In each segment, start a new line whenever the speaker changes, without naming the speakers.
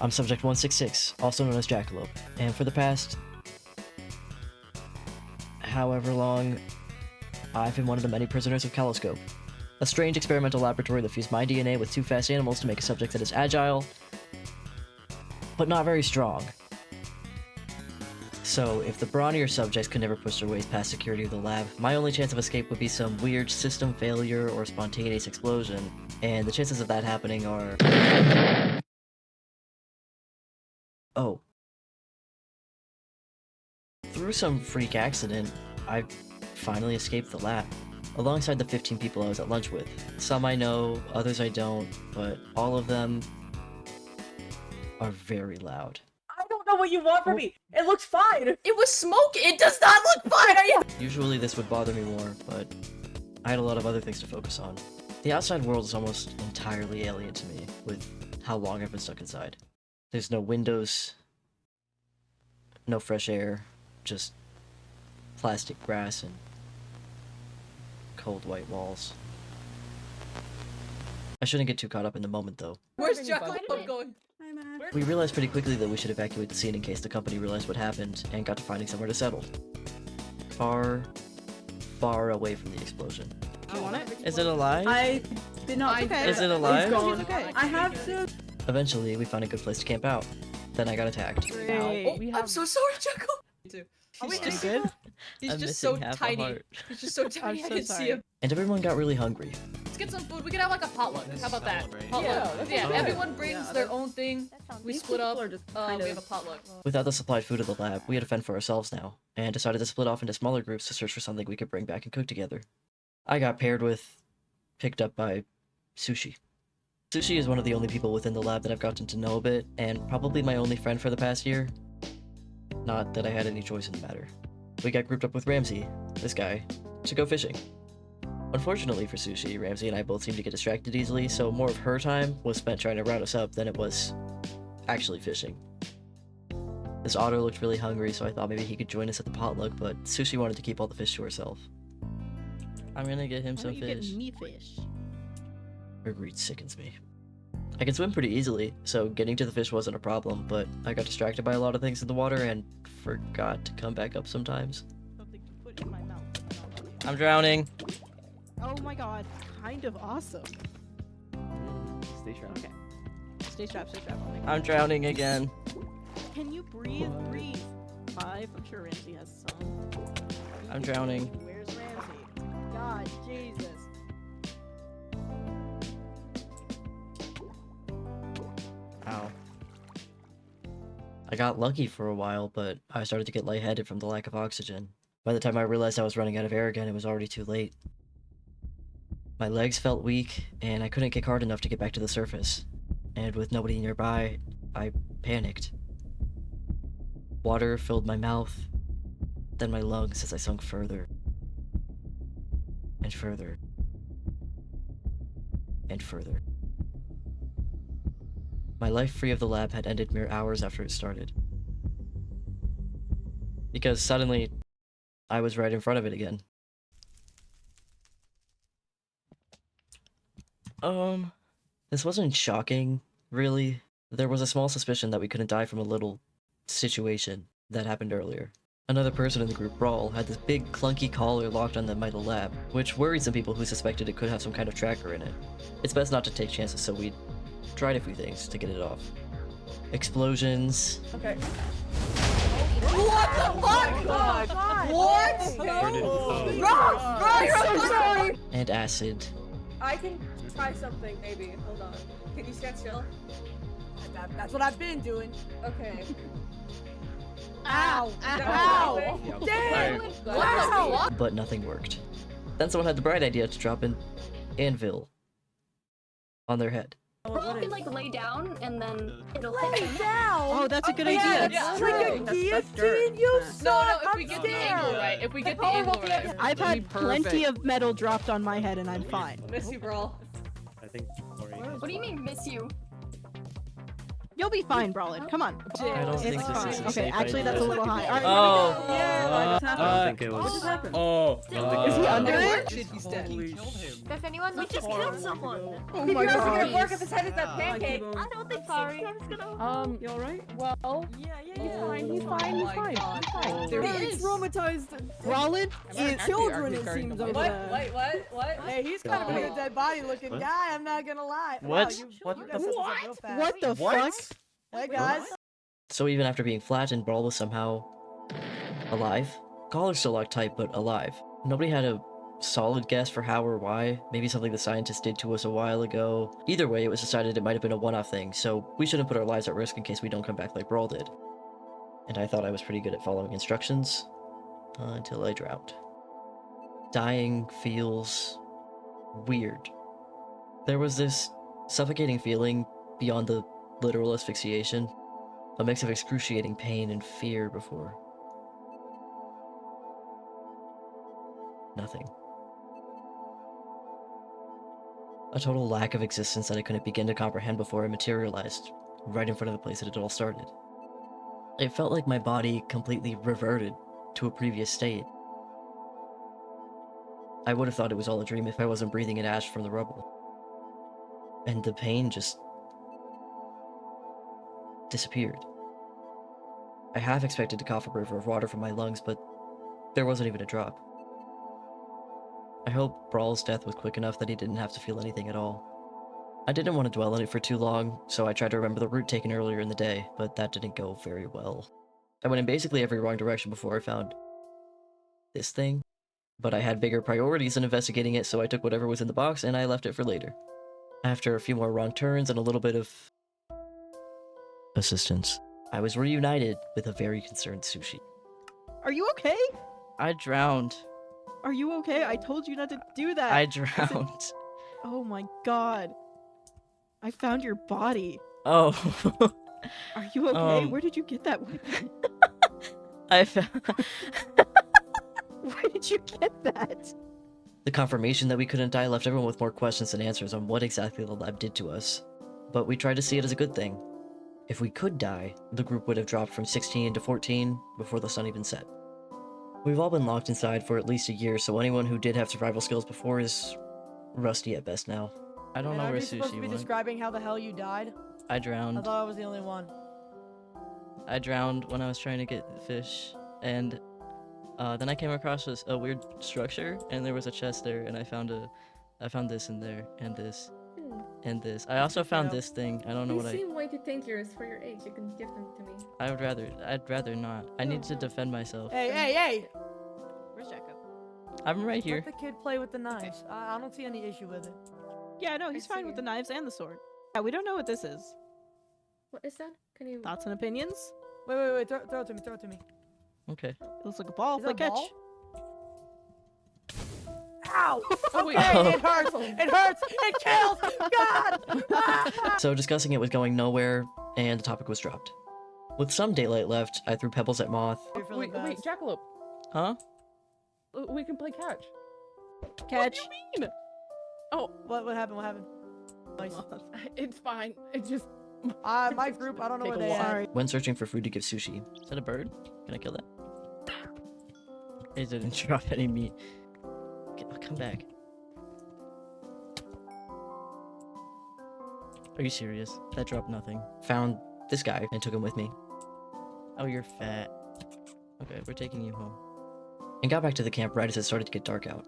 I'm Subject 166, also known as Jackalope, and for the past however long, I've been one of the many prisoners of Kaloscope, a strange experimental laboratory that fused my DNA with two fast animals to make a subject that is agile, but not very strong. So, if the brawnier subjects could never push their ways past security of the lab, my only chance of escape would be some weird system failure or spontaneous explosion, and the chances of that happening are... Oh. Through some freak accident, I finally escaped the lab, alongside the 15 people I was at lunch with. Some I know, others I don't, but all of them are very loud.
I don't know what you want from me. It looks fine.
It was smoke. It does not look fine. Are you?
Usually this would bother me more, but I had a lot of other things to focus on. The outside world is almost entirely alien to me, with how long I've been stuck inside. There's no windows, no fresh air, just plastic grass and cold white walls. I shouldn't get too caught up in the moment though.
Where's Jackalope going?
We realized pretty quickly that we should evacuate the scene in case the company realized what happened and got to finding somewhere to settle. Far, far away from the explosion.
Do you want it?
Is it alive?
I did not. Okay.
Is it alive?
It's gone. Okay. I have to.
Eventually, we found a good place to camp out. Then I got attacked.
Oh, I'm so sorry, Jackalope. He's just
good?
He's
I'm
just so
missing half a
tiny.
heart.
He's just so tiny. I
so
can see
sorry.
him.
And everyone got really hungry.
Let's get some food. We could have like a potluck. How about that?
Right?
Potluck.
Yeah, that
Yeah,
sounds good.
everyone brings their own thing. We split up.
People are just kind
We
of-
have a potluck.
Without the supplied food of the lab, we had to fend for ourselves now, and decided to split off into smaller groups to search for something we could bring back and cook together. I got picked up by Sushi. Sushi is one of the only people within the lab that I've gotten to know a bit, and probably my only friend for the past year. Not that I had any choice in the matter. We got grouped up with Ramsey, this guy, to go fishing. Unfortunately for Sushi, Ramsey and I both seem to get distracted easily, so more of her time was spent trying to round us up than it was actually fishing. This otter looked really hungry, so I thought maybe he could join us at the potluck, but Sushi wanted to keep all the fish to herself. I'm gonna get him some fish.
Me fish.
Her greed sickens me. I can swim pretty easily, so getting to the fish wasn't a problem, but I got distracted by a lot of things in the water and forgot to come back up sometimes.
Something to put in my mouth.
I'm drowning!
Oh my god, kind of awesome.
Stay sharp.
Okay. Stay strapped, I'll make it.
I'm drowning again.
Can you breathe? Breathe. 5, I'm sure Ramsey has some.
I'm drowning.
Where's Ramsey? God, Jesus.
Ow. I got lucky for a while, but I started to get lightheaded from the lack of oxygen. By the time I realized I was running out of air again, it was already too late. My legs felt weak, and I couldn't kick hard enough to get back to the surface. And with nobody nearby, I panicked. Water filled my mouth, then my lungs as I sunk further. And further. And further. My life free of the lab had ended mere hours after it started. Because suddenly, I was right in front of it again. This wasn't shocking, really. There was a small suspicion that we couldn't die from a little situation that happened earlier. Another person in the group, Stroll, had this big clunky collar locked on the metal lab, which worried some people who suspected it could have some kind of tracker in it. It's best not to take chances, so we tried a few things to get it off. Explosions.
Okay.
What the fuck?
Oh my god.
What?
I'm so sorry.
And acid.
I can try something, maybe. Hold on. Can you stand still? That's what I've been doing. Okay. Ow! Ow!
Yeah.
Damn!
What the
Wow!
fuck?
But nothing worked. Then someone had the bright idea to drop an anvil on their head.
You can like lay down and then it'll hit
Lay
them.
down!
Oh, that's a good
Yeah,
idea.
it's
Yeah.
like a guillotine, you
No,
suck!
if we get the angle right. If we get the angle right.
I've had plenty of metal dropped on my head and I'm fine.
Miss you, bro.
I think Lori.
What do you mean miss you?
You'll be fine, Brawlin. Come on.
I don't
It's
think this
fine.
is a
Okay,
safe
actually,
idea.
that's a little high. All right,
Oh.
Yeah,
I don't think it
what just
was.
happened?
Oh.
Is he under it?
Shit, he's dead.
Does anyone we just killed someone?
Oh
Keep
my
your eyes on your
god.
work at the side of that pancake.
I don't think sorry. I'm just gonna.
You alright?
Well,
Yeah, he's fine. He's fine. He's fine. He's fine.
There
very
he is.
traumatized
Brawlin is
children, it
Arcade
seems,
Garden.
over there.
What?
Hey, he's kind of a good dead body looking
What?
guy, I'm not gonna lie.
What?
Wow, you
What
guys
the
set this up real fast.
What the
What?
fuck?
Hey, guys.
So even after being flattened, Brawl was somehow alive. Collar still locked tight, but alive. Nobody had a solid guess for how or why. Maybe something the scientists did to us a while ago. Either way, it was decided it might have been a one-off thing, so we shouldn't put our lives at risk in case we don't come back like Brawl did. And I thought I was pretty good at following instructions, until I drowned. Dying feels weird. There was this suffocating feeling beyond the literal asphyxiation, a mix of excruciating pain and fear before nothing. A total lack of existence that I couldn't begin to comprehend before it materialized, right in front of the place that it all started. It felt like my body completely reverted to a previous state. I would have thought it was all a dream if I wasn't breathing in ash from the rubble. And the pain just disappeared. I half expected to cough a river of water from my lungs, but there wasn't even a drop. I hope Brawl's death was quick enough that he didn't have to feel anything at all. I didn't want to dwell on it for too long, so I tried to remember the route taken earlier in the day, but that didn't go very well. I went in basically every wrong direction before I found this thing, but I had bigger priorities than investigating it, so I took whatever was in the box and I left it for later. After a few more wrong turns and a little bit of assistance, I was reunited with a very concerned Sushi.
Are you okay?
I drowned.
Are you okay? I told you not to do that.
I drowned.
Oh my god. I found your body.
Oh.
Are you okay?
Um,
Where did you get that weapon?
I found...
Where did you get that?
The confirmation that we couldn't die left everyone with more questions than answers on what exactly the lab did to us. But we tried to see it as a good thing. If we could die, the group would have dropped from 16 to 14 before the sun even set. We've all been locked inside for at least a year, so anyone who did have survival skills before is rusty at best now. I don't
And
know
are
where
you supposed to
Sushi
be
went.
describing how the hell you died?
I
I
drowned.
thought I was the only one.
I drowned when I was trying to get fish, and then I came across a weird structure, and there was a chest there, and I found this in there, and this, and this. I also found
Yeah.
this thing. I don't know
You
what I.
seem way too dangerous for your age. You can give them to me.
I'd rather not. I need to defend myself.
Hey!
Where's Jacob?
I'm right here.
Let the kid play with the knives. I don't see any issue with it.
Yeah, no, he's
I see
fine with
you.
the knives and the sword. Yeah, we don't know what this is.
What is that? Can you?
Thoughts and opinions?
Wait, throw it to me.
Okay.
It looks like a ball.
Is
Play
that a
catch.
ball? Ow!
Oh wait.
Hey, it hurts! It hurts! It kills! God! Ah!
So discussing it was going nowhere, and the topic was dropped. With some daylight left, I threw pebbles at Moth.
You're feeling
Wait,
bad.
Jackalope.
Huh?
We can play catch.
Catch.
What do you mean? Oh,
What happened? What happened? Nice.
it's fine. It just.
My group, I don't know
Take
where
a
they
walk.
are.
When searching for food to give Sushi. Is that a bird? Can I kill that? It didn't drop any meat. Okay, I'll come back. Are you serious? That dropped nothing. Found this guy and took him with me. Oh, you're fat. Okay, we're taking you home. And got back to the camp right as it started to get dark out.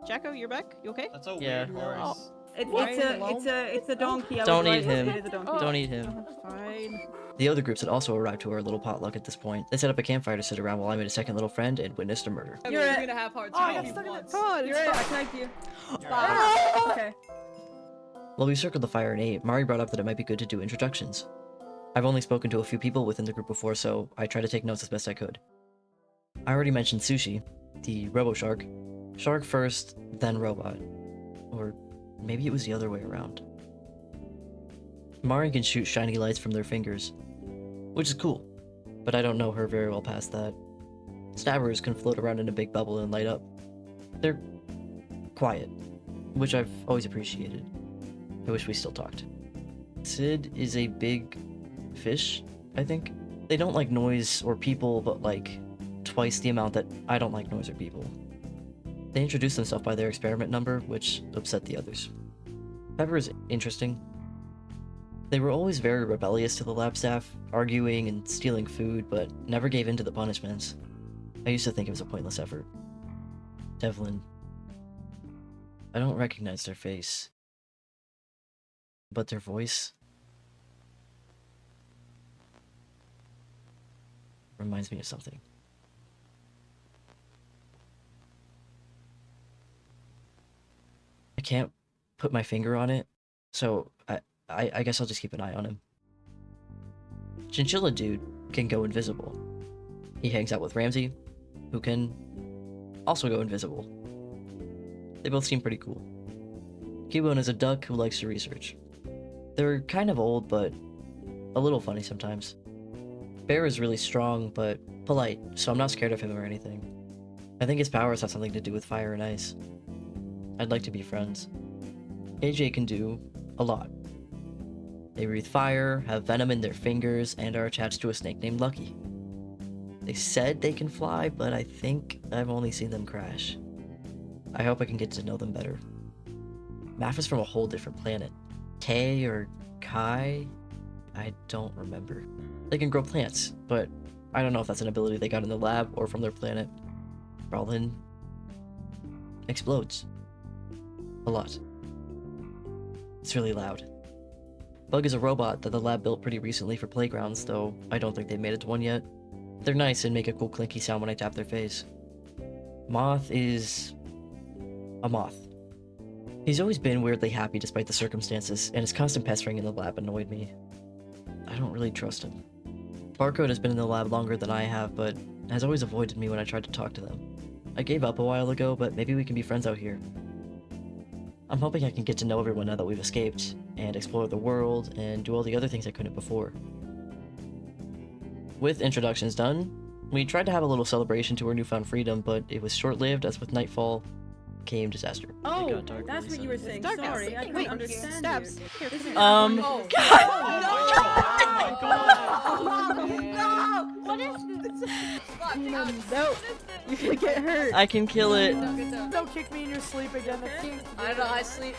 Jacko, you're back? You okay?
That's a
Yeah.
weird horse.
It's
a donkey.
Don't eat him.
It is a donkey.
Oh.
Don't eat him.
Fine.
The other groups had also arrived to our little potluck at this point. They set up a campfire to sit around while I made a second little friend and witnessed a murder.
You're
You're
it.
gonna have hard
Oh, I
time.
got stuck in it.
God,
You're
it's
it. I
fine.
tagged you.
Ah!
Okay.
While we circled the fire and ate, Mari brought up that it might be good to do introductions. I've only spoken to a few people within the group before, so I tried to take notes as best I could. I already mentioned Sushi, the robo-shark. Shark first, then robot. Or maybe it was the other way around. Mari can shoot shiny lights from their fingers, which is cool, but I don't know her very well past that. Stabbers can float around in a big bubble and light up. They're quiet, which I've always appreciated. I wish we still talked. Sid is a big, fish, I think. They don't like noise or people, but like twice the amount that I don't like noise or people. They introduced themselves by their experiment number, which upset the others. Pepper is interesting. They were always very rebellious to the lab staff, arguing and stealing food, but never gave in to the punishments. I used to think it was a pointless effort. Devlin. I don't recognize their face. But their voice reminds me of something. I can't put my finger on it, so I guess I'll just keep an eye on him. Chinchilla Dude can go invisible. He hangs out with Ramsey, who can also go invisible. They both seem pretty cool. Cubone is a duck who likes to research. They're kind of old, but a little funny sometimes. Bear is really strong, but polite, so I'm not scared of him or anything. I think his powers have something to do with fire and ice. I'd like to be friends. AJ can do a lot. They breathe fire, have venom in their fingers, and are attached to a snake named Lucky. They said they can fly, but I think I've only seen them crash. I hope I can get to know them better. Math is from a whole different planet. K or Kai? I don't remember. They can grow plants, but I don't know if that's an ability they got in the lab or from their planet. Brolin explodes. A lot. It's really loud. Bug is a robot that the lab built pretty recently for playgrounds, though I don't think they've made it to one yet. They're nice and make a cool clinky sound when I tap their face. Moth is a moth. He's always been weirdly happy despite the circumstances, and his constant pestering in the lab annoyed me. I don't really trust him. Barcode has been in the lab longer than I have, but has always avoided me when I tried to talk to them. I gave up a while ago, but maybe we can be friends out here. I'm hoping I can get to know everyone now that we've escaped, and explore the world, and do all the other things I couldn't before. With introductions done, we tried to have a little celebration to our newfound freedom, but it was short-lived as with nightfall came disaster.
Oh,
got dark
that's
really
what you were
suddenly.
saying.
Dark
Sorry, I
outside.
couldn't
Wait,
understand
steps.
you.
Here,
This
come
is-
here.
Oh,
No! What is this?
No, you're gonna get hurt.
I can kill it!
Don't kick me in your sleep again.
I don't know, I sleep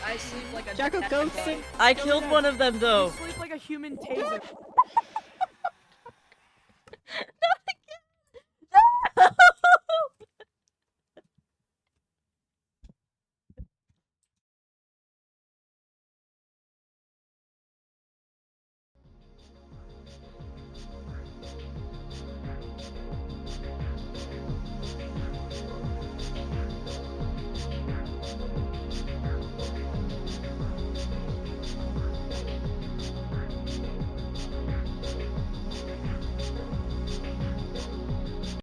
like a
Jacko, go sing.
I killed one of them though!
You sleep like a human taser.